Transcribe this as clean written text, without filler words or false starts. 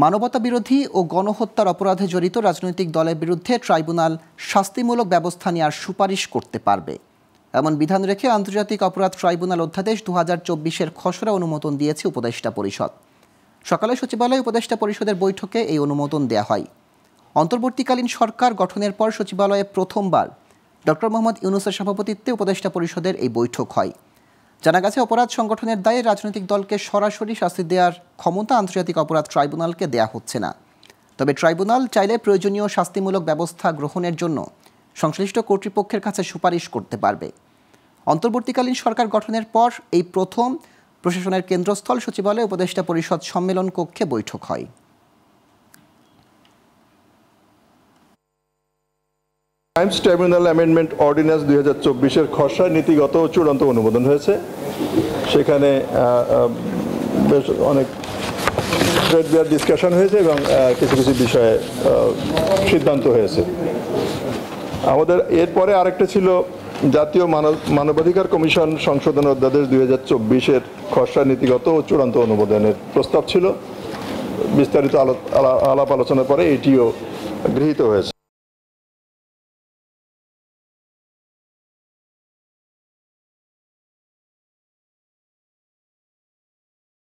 মানবতাবিরোধী ও গণহত্যার অপরাধে জড়িত রাজনৈতিক দলের বিরুদ্ধে ট্রাইব্যুনাল শাস্তিমূলক ব্যবস্থা নেওয়ার সুপারিশ করতে পারবে এমন বিধান রেখে আন্তর্জাতিক অপরাধ ট্রাইব্যুনাল অধ্যাদেশ 2024-এর খসড়া অনুমোদন দিয়েছে উপদেষ্টা পরিষদ। সকালে সচিবালয় উপদেষ্টা পরিষদের বৈঠকে এই অনুমোদন দেয়া হয়। অন্তর্বর্তীকালীন সরকার গঠনের পর সচিবালয়ে প্রথমবার ডক্টর মোহাম্মদ ইউনূসের সভাপতিত্বে উপদেষ্টা পরিষদের এই বৈঠক হয়। জানা গেছে, অপরাধ সংগঠনের দায়ে রাজনৈতিক দলকে সরাসরি শাস্তি দেওয়ার ক্ষমতা আন্তর্জাতিক অপরাধ ট্রাইব্যুনালকে দেয়া হচ্ছে না। তবে ট্রাইব্যুনাল চাইলে প্রয়োজনীয় শাস্তিমূলক ব্যবস্থা গ্রহণের জন্য সংশ্লিষ্ট কর্তৃপক্ষের কাছে সুপারিশ করতে পারবে। অন্তর্বর্তীকালীন সরকার গঠনের পর এই প্রথম প্রশাসনের কেন্দ্রস্থল সচিবালয়ে উপদেষ্টা পরিষদ সম্মেলন কক্ষে বৈঠক হয়। ক্রাইমস ট্রাইব্যুনাল অ্যামেন্ডমেন্ট অর্ডিন্যান্স 2024-এর খসড়া নীতিগত চূড়ান্ত অনুমোদন হয়েছে। সেখানে বেশ অনেক ডিসকাশন হয়েছে এবং কিছু কিছু বিষয়ে সিদ্ধান্ত হয়েছে। আমাদের এরপরে আরেকটা ছিল জাতীয় মানবাধিকার কমিশন সংশোধন অধ্যাদেশ 2024-এর খসড়া নীতিগত ও চূড়ান্ত অনুমোদনের প্রস্তাব ছিল। বিস্তারিত আলাপ আলোচনার পরে এটিও গৃহীত হয়েছে।